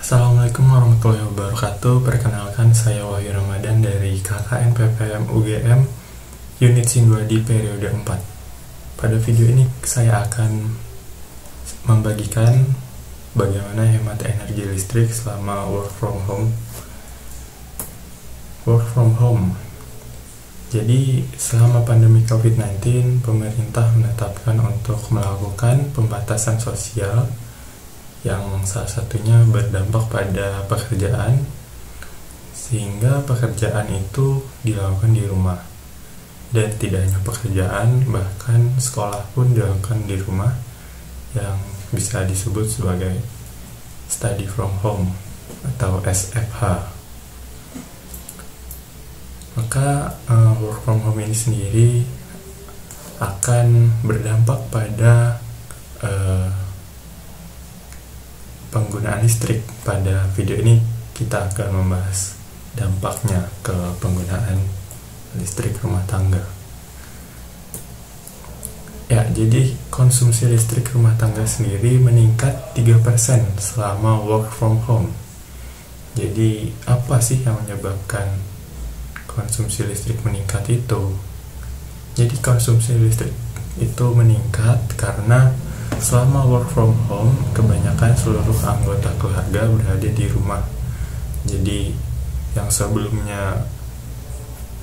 Assalamualaikum warahmatullahi wabarakatuh. Perkenalkan, saya Wahyu Ramadan dari KKN PPM UGM Unit Sin 2 di periode 4. Pada video ini saya akan membagikan bagaimana hemat energi listrik selama work from home. Jadi selama pandemi COVID-19, pemerintah menetapkan untuk melakukan pembatasan sosial yang salah satunya berdampak pada pekerjaan, sehga pekerjaan itu dilakukan di rumah. Dan tidak hanya pekerjaan, bahkan sekolah pun dilakukan di rumah, yang bisa disebut sebagai study from home atau SFH. Maka work from home ini sendiri akan berdampak pada penggunaan listrik. Pada video ini kita akan membahas dampaknya ke penggunaan listrik rumah tangga. Ya, jadi konsumsi listrik rumah tangga sendiri meningkat 3% selama work from home. Jadi apa sih yang menyebabkan konsumsi listrik meningkat itu? Jadi konsumsi listrik itu meningkat karena selama work from home, kebanyakan seluruh anggota keluarga berada di rumah. Jadi yang sebelumnya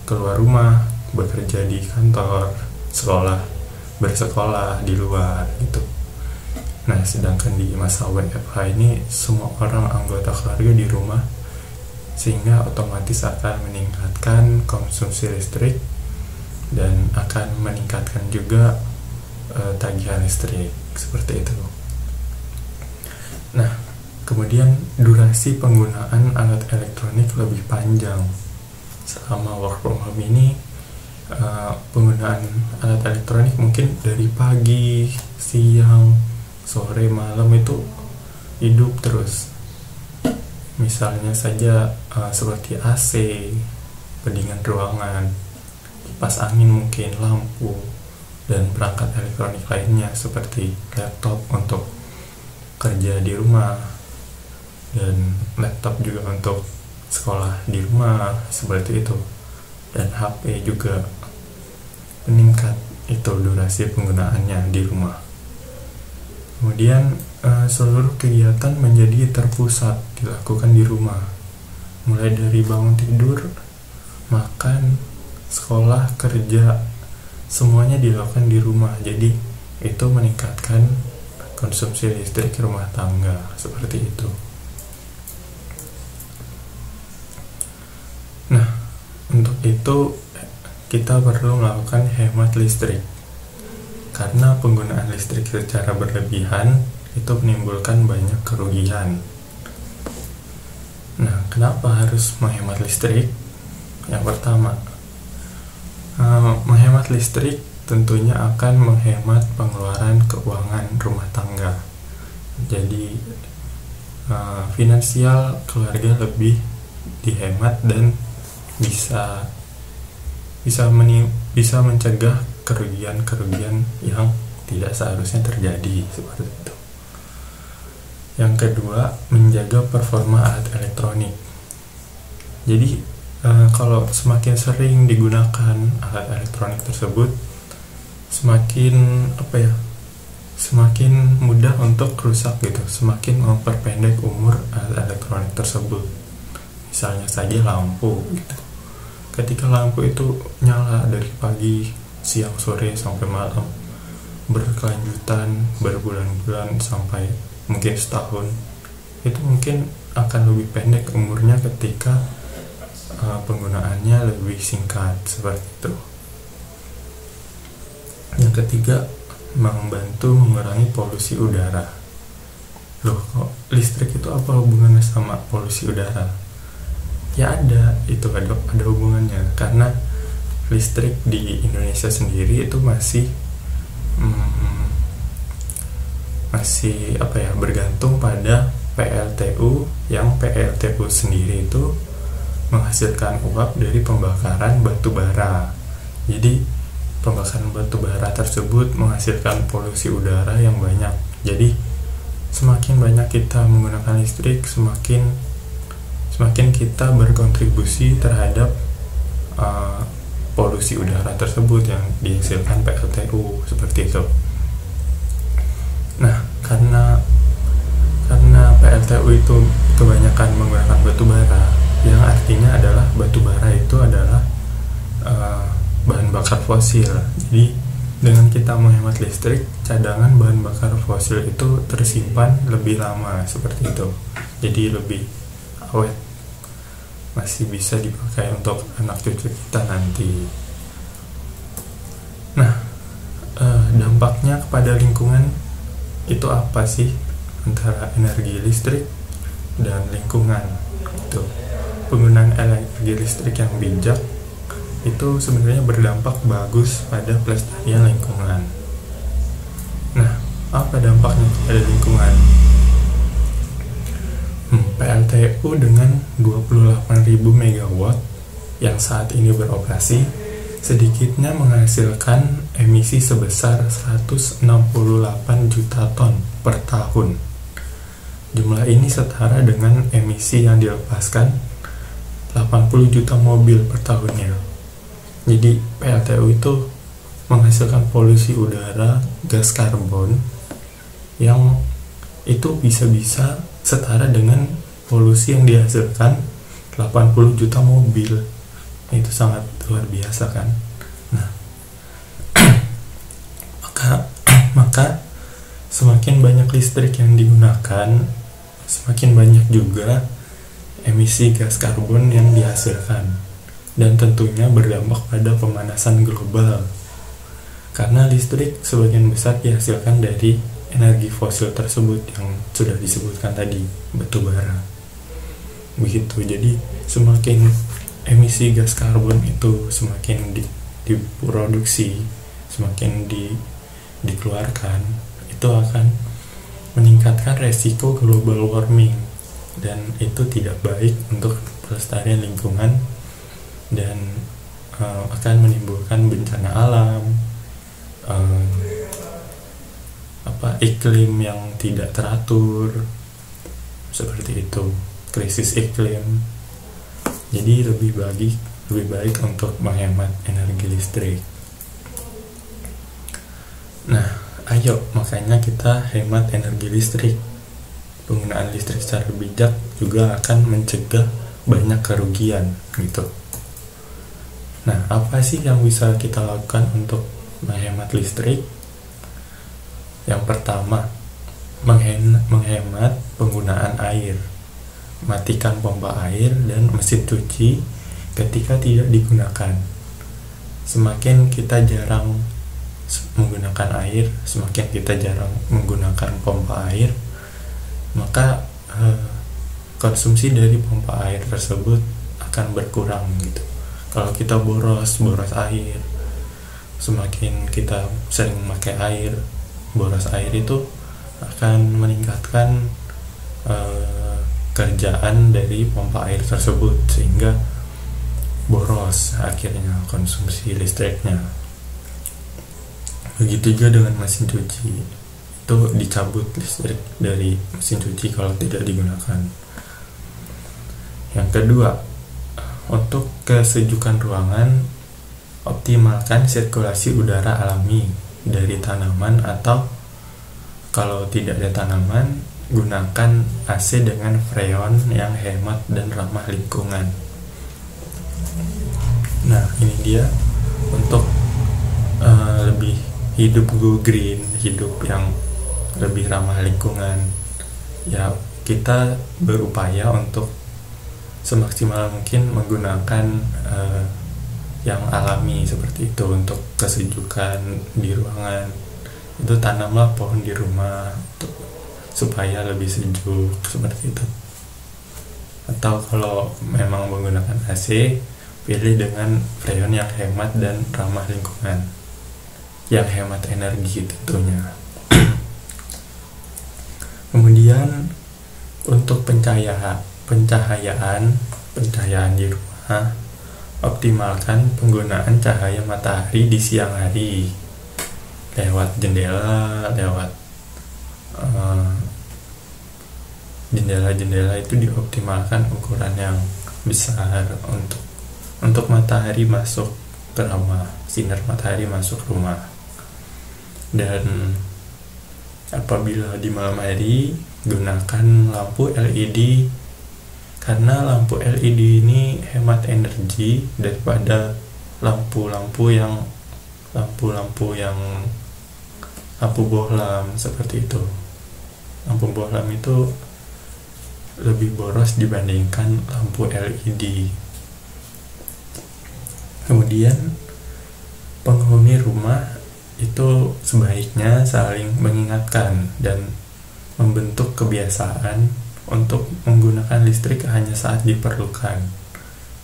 keluar rumah, bekerja di kantor, bersekolah di luar gitu. Nah, sedangkan di masa WFH ini semua orang anggota keluarga di rumah, sehingga otomatis akan meningkatkan konsumsi listrik dan akan meningkatkan juga tagihan listrik, seperti itu. Nah, kemudian durasi penggunaan alat elektronik lebih panjang. Selama work from home ini, penggunaan alat elektronik mungkin dari pagi, siang, sore, malam itu hidup terus. Misalnya saja seperti AC, pendingin ruangan, kipas angin mungkin, lampu, dan perangkat elektronik lainnya seperti laptop untuk kerja di rumah, dan laptop juga untuk sekolah di rumah, seperti itu. Dan HP juga meningkat itu durasi penggunaannya di rumah. Kemudian seluruh kegiatan menjadi terpusat dilakukan di rumah, mulai dari bangun tidur, makan, sekolah, kerja, semuanya dilakukan di rumah. Jadi itu meningkatkan konsumsi listrik rumah tangga, seperti itu. Nah, untuk itu kita perlu melakukan hemat listrik, karena penggunaan listrik secara berlebihan itu menimbulkan banyak kerugian. Nah, kenapa harus menghemat listrik? Yang pertama, menghemat listrik tentunya akan menghemat pengeluaran keuangan rumah tangga. Jadi finansial keluarga lebih dihemat dan bisa mencegah kerugian-kerugian yang tidak seharusnya terjadi, seperti itu. Yang kedua, menjaga performa alat elektronik. Jadi kalau semakin sering digunakan alat elektronik tersebut, semakin mudah untuk rusak gitu, semakin memperpendek umur alat elektronik tersebut. Misalnya saja lampu gitu. Ketika lampu itu nyala dari pagi, siang, sore sampai malam, berkelanjutan berbulan-bulan sampai mungkin setahun, itu mungkin akan lebih pendek umurnya ketika penggunaannya lebih singkat, seperti itu. Yang ketiga, membantu mengurangi polusi udara. Loh, kok listrik itu apa hubungannya sama polusi udara? Ya ada hubungannya, karena listrik di Indonesia sendiri itu masih bergantung pada PLTU, yang PLTU sendiri itu menghasilkan uap dari pembakaran batu bara. Jadi pembakaran batu bara tersebut menghasilkan polusi udara yang banyak. Jadi semakin banyak kita menggunakan listrik, semakin kita berkontribusi terhadap polusi udara tersebut yang dihasilkan PLTU seperti itu. Nah, karena PLTU itu kebanyakan menggunakan batu bara, yang artinya adalah batu bara itu adalah bahan bakar fosil. Jadi dengan kita menghemat listrik, cadangan bahan bakar fosil itu tersimpan lebih lama seperti itu. Jadi lebih awet, masih bisa dipakai untuk anak cucu kita nanti. Nah, dampaknya kepada lingkungan itu apa sih antara energi listrik dan lingkungan? Itu penggunaan energi listrik yang bijak itu sebenarnya berdampak bagus pada pelestarian lingkungan. Nah, apa dampaknya pada lingkungan? PLTU dengan 28.000 MW yang saat ini beroperasi sedikitnya menghasilkan emisi sebesar 168 juta ton per tahun. Jumlah ini setara dengan emisi yang dilepaskan 80 juta mobil per tahunnya. Jadi PLTU itu menghasilkan polusi udara, gas karbon yang itu bisa setara dengan polusi yang dihasilkan 80 juta mobil. Itu sangat luar biasa kan. Nah, maka semakin banyak listrik yang digunakan, semakin banyak juga emisi gas karbon yang dihasilkan, dan tentunya berdampak pada pemanasan global karena listrik sebagian besar dihasilkan dari energi fosil tersebut yang sudah disebutkan tadi, batu bara. Begitu. Jadi semakin emisi gas karbon itu semakin diproduksi, semakin dikeluarkan, itu akan meningkatkan resiko global warming, dan itu tidak baik untuk pelestarian lingkungan dan akan menimbulkan bencana alam, iklim yang tidak teratur seperti itu, krisis iklim. Jadi lebih baik untuk menghemat energi listrik. Nah, ayo makanya kita hemat energi listrik. Penggunaan listrik secara bijak juga akan mencegah banyak kerugian gitu. Nah, apa sih yang bisa kita lakukan untuk menghemat listrik? Yang pertama, menghemat penggunaan air. Matikan pompa air dan mesin cuci ketika tidak digunakan. Semakin kita jarang menggunakan air, semakin kita jarang menggunakan pompa air, maka konsumsi dari pompa air tersebut akan berkurang gitu. Kalau kita boros air, semakin kita sering memakai air, boros air itu akan meningkatkan kerjaan dari pompa air tersebut, sehingga boros akhirnya konsumsi listriknya. Begitu juga dengan mesin cuci, itu dicabut listrik dari mesin cuci kalau tidak digunakan. Yang kedua, untuk kesejukan ruangan, optimalkan sirkulasi udara alami dari tanaman, atau kalau tidak ada tanaman, gunakan AC dengan freon yang hemat dan ramah lingkungan. Nah, ini dia untuk lebih hidup go green, hidup yang lebih ramah lingkungan. Ya, kita berupaya untuk semaksimal mungkin menggunakan yang alami seperti itu. Untuk kesejukan di ruangan, itu tanamlah pohon di rumah supaya lebih sejuk seperti itu. Atau kalau memang menggunakan AC, pilih dengan freon yang hemat dan ramah lingkungan, yang hemat energi tentunya. Kemudian untuk pencahayaan di rumah, optimalkan penggunaan cahaya matahari di siang hari lewat jendela, lewat jendela-jendela itu dioptimalkan ukuran yang besar untuk matahari masuk ke rumah, sinar matahari masuk rumah. Dan apabila di malam hari, gunakan lampu LED, karena lampu LED ini hemat energi daripada lampu bohlam seperti itu. Lampu bohlam itu lebih boros dibandingkan lampu LED. Kemudian penghuni rumah itu sebaiknya saling mengingatkan dan membentuk kebiasaan untuk menggunakan listrik hanya saat diperlukan,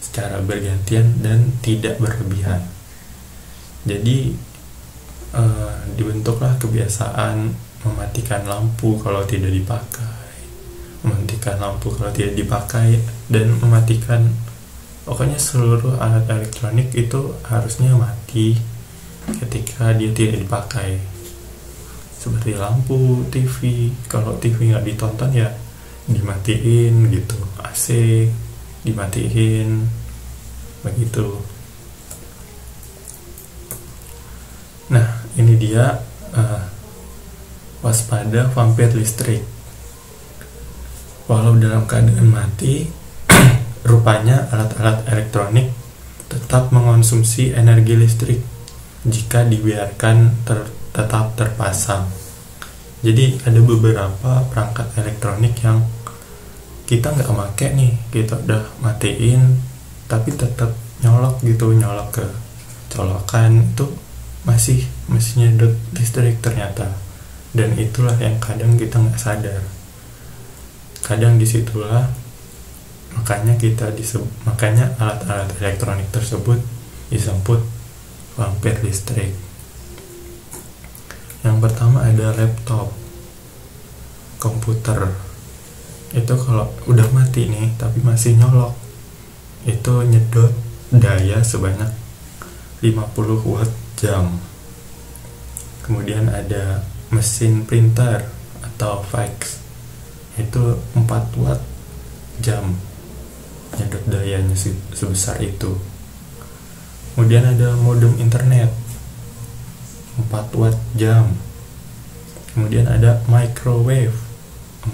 secara bergantian dan tidak berlebihan. Jadi dibentuklah kebiasaan mematikan lampu kalau tidak dipakai, mematikan lampu kalau tidak dipakai, dan mematikan, pokoknya seluruh alat elektronik itu harusnya mati ketika dia tidak dipakai. Seperti lampu, TV, kalau TV nggak ditonton ya dimatiin gitu, AC dimatiin, begitu. Nah, ini dia waspada vampir listrik. Walau dalam keadaan mati, rupanya alat-alat elektronik tetap mengonsumsi energi listrik jika dibiarkan tetap terpasang. Jadi ada beberapa perangkat elektronik yang kita nggak pakai nih, kita udah matiin tapi tetap nyolok ke colokan, itu masih nyedot listrik ternyata. Dan itulah yang kadang kita nggak sadar. Kadang disitulah makanya alat-alat elektronik tersebut disebut vampir listrik. Yang pertama ada laptop, komputer. Itu kalau udah mati nih tapi masih nyolok, itu nyedot daya sebanyak 50 watt jam. Kemudian ada mesin printer atau fax, itu 4 watt jam nyedot dayanya sebesar itu. Kemudian ada modem internet 4 watt jam. Kemudian ada microwave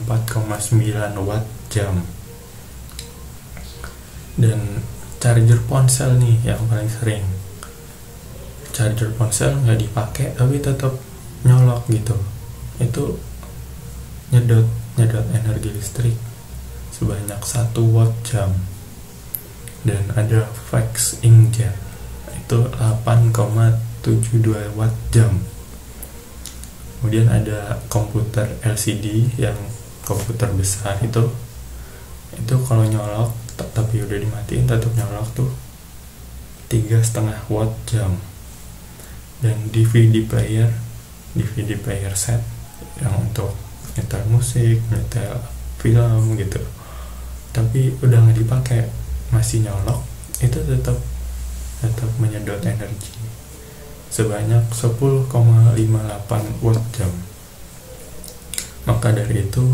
4,9 watt jam. Dan charger ponsel nih yang paling sering. Charger ponsel nggak dipakai tapi tetap nyolok gitu, itu nyedot energi listrik sebanyak 1 watt jam. Dan ada fax inkjet, itu 8,72 watt jam. Kemudian ada komputer LCD yang komputer besar itu kalau nyolok tapi udah dimatiin tetap nyolok tuh 3,5 watt jam. Dan DVD player set yang untuk nyetel musik, nyetel film gitu, tapi udah nggak dipakai masih nyolok, itu tetap menyedot energi sebanyak 10,58 watt jam. Maka dari itu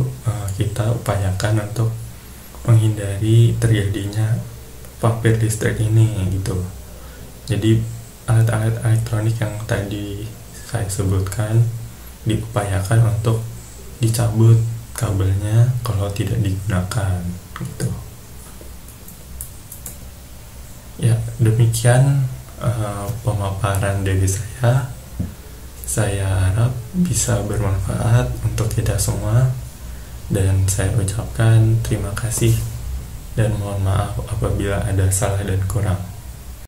kita upayakan untuk menghindari terjadinya vampir listrik ini gitu. Jadi alat-alat elektronik yang tadi saya sebutkan diupayakan untuk dicabut kabelnya kalau tidak digunakan gitu. Ya, demikian pemaparan dari saya. Saya harap bisa bermanfaat untuk kita semua, dan saya ucapkan terima kasih dan mohon maaf apabila ada salah dan kurang.